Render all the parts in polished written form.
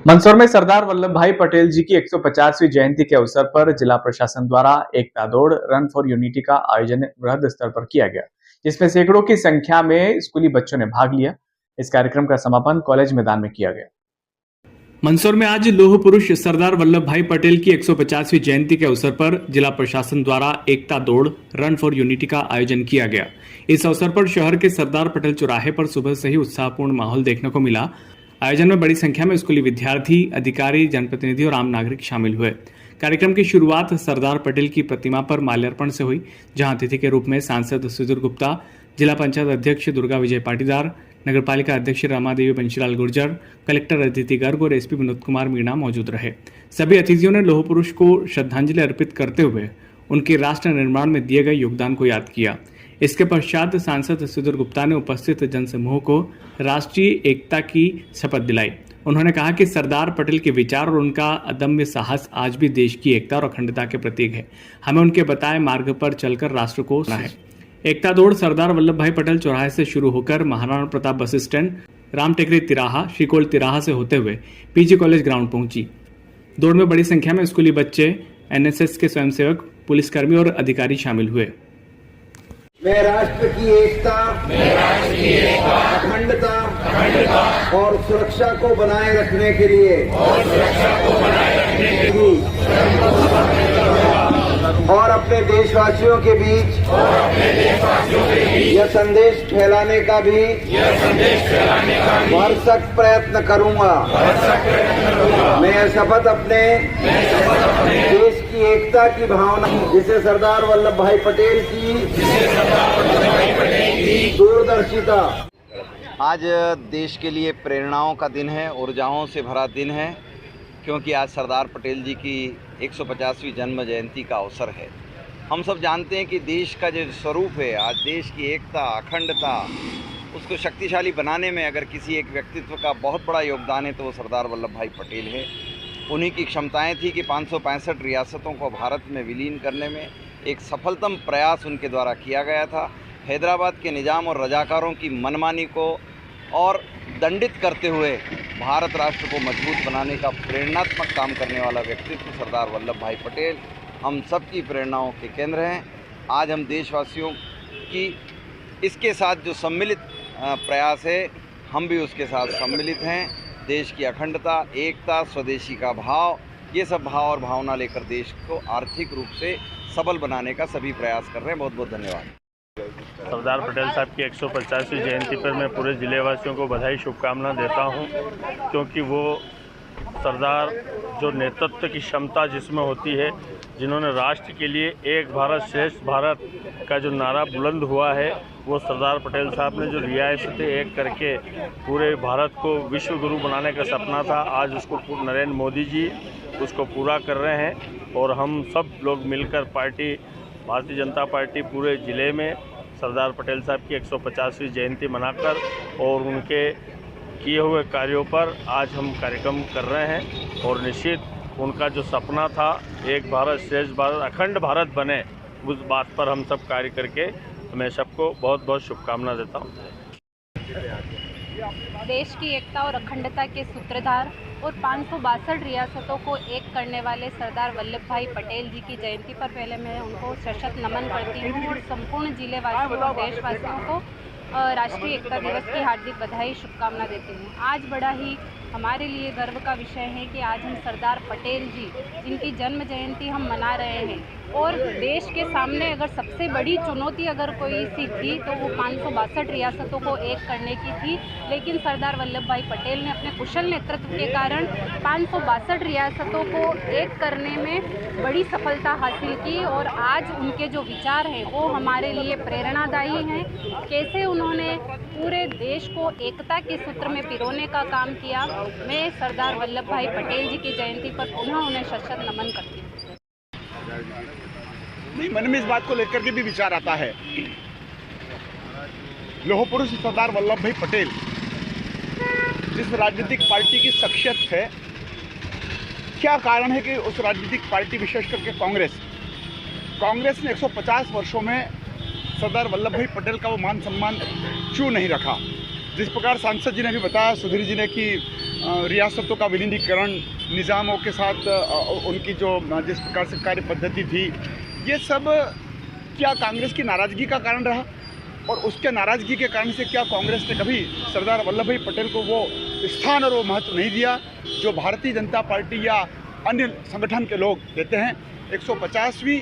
मंदसौर में सरदार वल्लभ भाई पटेल जी की 150वीं जयंती के अवसर पर जिला प्रशासन द्वारा एकता दौड़ रन फॉर यूनिटी का आयोजन वृहद स्तर पर किया गया, जिसमें सैकड़ों की संख्या में स्कूली बच्चों ने भाग लिया। इस कार्यक्रम का समापन कॉलेज मैदान में किया गया। मंदसौर में आज लौह पुरुष सरदार वल्लभ भाई पटेल की 150वीं जयंती के अवसर पर जिला प्रशासन द्वारा एकता दौड़ रन फॉर यूनिटी का आयोजन किया गया। इस अवसर पर शहर के सरदार पटेल चौराहे पर सुबह से ही उत्साहपूर्ण माहौल देखने को मिला। आयोजन में बड़ी संख्या में स्कूली विद्यार्थी, अधिकारी, जनप्रतिनिधि और आम नागरिक शामिल हुए। कार्यक्रम की शुरुआत सरदार पटेल की प्रतिमा पर माल्यार्पण से हुई, जहां अतिथि के रूप में सांसद सुधीर गुप्ता, जिला पंचायत अध्यक्ष दुर्गा विजय पाटीदार, नगरपालिका अध्यक्ष रामादेवी बंशीलाल गुर्जर, कलेक्टर अदिति गर्ग और एसपी विनोद कुमार मीणा मौजूद रहे। सभी अतिथियों ने लौह पुरुष को श्रद्धांजलि अर्पित करते हुए उनके राष्ट्र निर्माण में दिए गए योगदान को याद किया। इसके पश्चात सांसद सुधीर गुप्ता ने उपस्थित जनसमूह को राष्ट्रीय एकता की शपथ दिलाई। उन्होंने कहा कि सरदार पटेल के विचार और उनका अदम्य साहस आज भी देश की एकता और अखंडता के प्रतीक है। हमें उनके बताए मार्ग पर चलकर राष्ट्र को है। एकता दौड़ सरदार वल्लभ भाई पटेल चौराहे से शुरू होकर महाराणा प्रताप बस स्टैंड, राम टेकरी तिराहा, श्रीकोल तिराहा से होते हुए पीजी कॉलेज ग्राउंड पहुंची। दौड़ में बड़ी संख्या में स्कूली बच्चे, एनएसएस के स्वयंसेवक, पुलिसकर्मी और अधिकारी शामिल हुए। मैं राष्ट्र की एकता, अखंडता और सुरक्षा को बनाए रखने के लिए और अपने देशवासियों के बीच यह संदेश फैलाने का भी भरसक प्रयत्न करूंगा। मैं यह शपथ अपने देश की एकता की भावना, जिसे सरदार वल्लभ भाई पटेल की दूरदर्शिता। आज देश के लिए प्रेरणाओं का दिन है, ऊर्जाओं से भरा दिन है, क्योंकि आज सरदार पटेल जी की 150वीं जन्म जयंती का अवसर है। हम सब जानते हैं कि देश का जो स्वरूप है, आज देश की एकता, अखंडता, उसको शक्तिशाली बनाने में अगर किसी एक व्यक्तित्व का बहुत बड़ा योगदान है तो वो सरदार वल्लभ भाई पटेल है। उन्हीं की क्षमताएं थी कि 565 रियासतों को भारत में विलीन करने में एक सफलतम प्रयास उनके द्वारा किया गया था। हैदराबाद के निज़ाम और रजाकारों की मनमानी को और दंडित करते हुए भारत राष्ट्र को मजबूत बनाने का प्रेरणात्मक काम करने वाला व्यक्तित्व सरदार वल्लभ भाई पटेल हम सब की प्रेरणाओं के केंद्र हैं। आज हम देशवासियों की इसके साथ जो सम्मिलित प्रयास है, हम भी उसके साथ सम्मिलित हैं। देश की अखंडता, एकता, स्वदेशी का भाव, ये सब भाव और भावना लेकर देश को आर्थिक रूप से सबल बनाने का सभी प्रयास कर रहे हैं। बहुत बहुत धन्यवाद। सरदार पटेल साहब की 150वीं जयंती पर मैं पूरे ज़िलेवासियों को बधाई, शुभकामना देता हूं, क्योंकि वो सरदार जो नेतृत्व की क्षमता जिसमें होती है, जिन्होंने राष्ट्र के लिए एक भारत श्रेष्ठ भारत का जो नारा बुलंद हुआ है, वो सरदार पटेल साहब ने जो रियासतें एक करके पूरे भारत को विश्व गुरु बनाने का सपना था, आज उसको नरेंद्र मोदी जी उसको पूरा कर रहे हैं। और हम सब लोग मिलकर पार्टी, भारतीय जनता पार्टी पूरे ज़िले में सरदार पटेल साहब की 150वीं जयंती मनाकर और उनके किए हुए कार्यों पर आज हम कार्यक्रम कर रहे हैं। और निश्चित उनका जो सपना था, एक भारत श्रेष्ठ भारत, अखंड भारत बने, उस बात पर हम सब कार्य करके मैं सबको बहुत बहुत शुभकामना देता हूँ। देश की एकता और अखंडता के सूत्रधार और 562 रियासतों को एक करने वाले सरदार वल्लभ भाई पटेल जी की जयंती पर पहले मैं उनको सशक्त नमन करती हूँ और संपूर्ण जिले वासियों और देशवासियों को राष्ट्रीय एकता दिवस की हार्दिक बधाई, शुभकामना देती हूँ। आज बड़ा ही हमारे लिए गर्व का विषय है कि आज हम सरदार पटेल जी, जिनकी जन्म जयंती हम मना रहे हैं, और देश के सामने अगर सबसे बड़ी चुनौती अगर कोई सी थी तो वो 562 रियासतों को एक करने की थी। लेकिन सरदार वल्लभ भाई पटेल ने अपने कुशल नेतृत्व के कारण 562 रियासतों को एक करने में बड़ी सफलता हासिल की। और आज उनके जो विचार हैं वो हमारे लिए प्रेरणादायी हैं। कैसे उन्होंने पूरे देश को एकता के सूत्र में पिरोने का काम किया। मैं सरदार वल्लभ भाई पटेल जी की जयंती पर पुनः उन्हें सशक्त नमन करती हूँ। नहीं, मन में इस बात को लेकर के भी विचार आता है, लौह पुरुष सरदार वल्लभ भाई पटेल जिस राजनीतिक पार्टी की शख्सियत है, क्या कारण है कि उस राजनीतिक पार्टी, विशेष करके कांग्रेस ने 150 वर्षों में सरदार वल्लभ भाई पटेल का वो मान सम्मान क्यों नहीं रखा। जिस प्रकार सांसद जी ने भी बताया, सुधीर जी ने, कि रियासतों का विलीनीकरण, निज़ामों के साथ उनकी जो जिस प्रकार से कार्य पद्धति थी, ये सब क्या कांग्रेस की नाराज़गी का कारण रहा? और उसके नाराज़गी के कारण से क्या कांग्रेस ने कभी सरदार वल्लभ भाई पटेल को वो स्थान और वो महत्व नहीं दिया जो भारतीय जनता पार्टी या अन्य संगठन के लोग देते हैं? 150वीं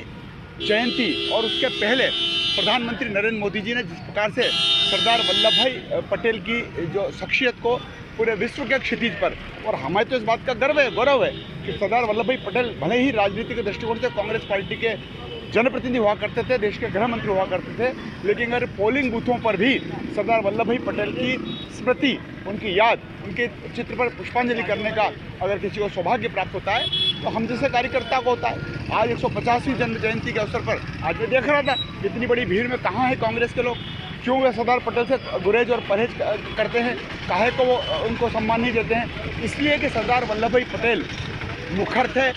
जयंती और उसके पहले प्रधानमंत्री नरेंद्र मोदी जी ने जिस प्रकार से सरदार वल्लभ भाई पटेल की जो शख्सियत को पूरे विश्व के क्षितिज पर, और हमें तो इस बात का गौरव है कि सरदार वल्लभ भाई पटेल भले ही राजनीति के दृष्टिकोण से कांग्रेस पार्टी के जनप्रतिनिधि हुआ करते थे, देश के गृह मंत्री हुआ करते थे, लेकिन अगर पोलिंग बूथों पर भी सरदार वल्लभ भाई पटेल की स्मृति, उनकी याद, उनके चित्र पर पुष्पांजलि करने का अगर किसी को सौभाग्य प्राप्त होता है तो हम जैसे कार्यकर्ता को होता है। आज 150वीं जन्म जयंती के अवसर पर आज मैं देख रहा था इतनी बड़ी भीड़ में कहाँ है कांग्रेस के लोग, क्यों वे सरदार पटेल से गुरेज और परहेज करते हैं, काहे को वो उनको सम्मान नहीं देते हैं? इसलिए कि सरदार वल्लभ भाई पटेल मुखर थे,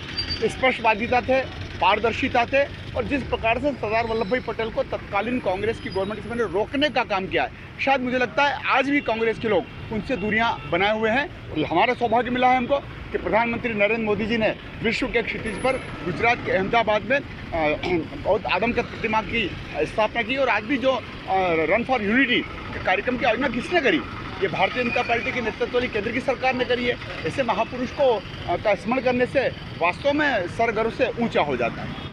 स्पष्टवादिता थे, पारदर्शिता थे, और जिस प्रकार से सरदार वल्लभ भाई पटेल को तत्कालीन कांग्रेस की गवर्नमेंट से मैंने रोकने का काम किया है, शायद मुझे लगता है आज भी कांग्रेस के लोग उनसे दूरियां बनाए हुए हैं। और हमारा सौभाग्य मिला है हमको कि प्रधानमंत्री नरेंद्र मोदी जी ने विश्व के क्षितिज पर गुजरात के अहमदाबाद में बहुत आदम की प्रतिमा की स्थापना की, और आज भी जो रन फॉर यूनिटी के कार्यक्रम की आयोजना किसने करी? ये भारतीय जनता पार्टी के नेतृत्व वाली केंद्र की सरकार ने करी है। ऐसे महापुरुष को का स्मरण करने से वास्तव में सर गर्व से ऊंचा हो जाता है।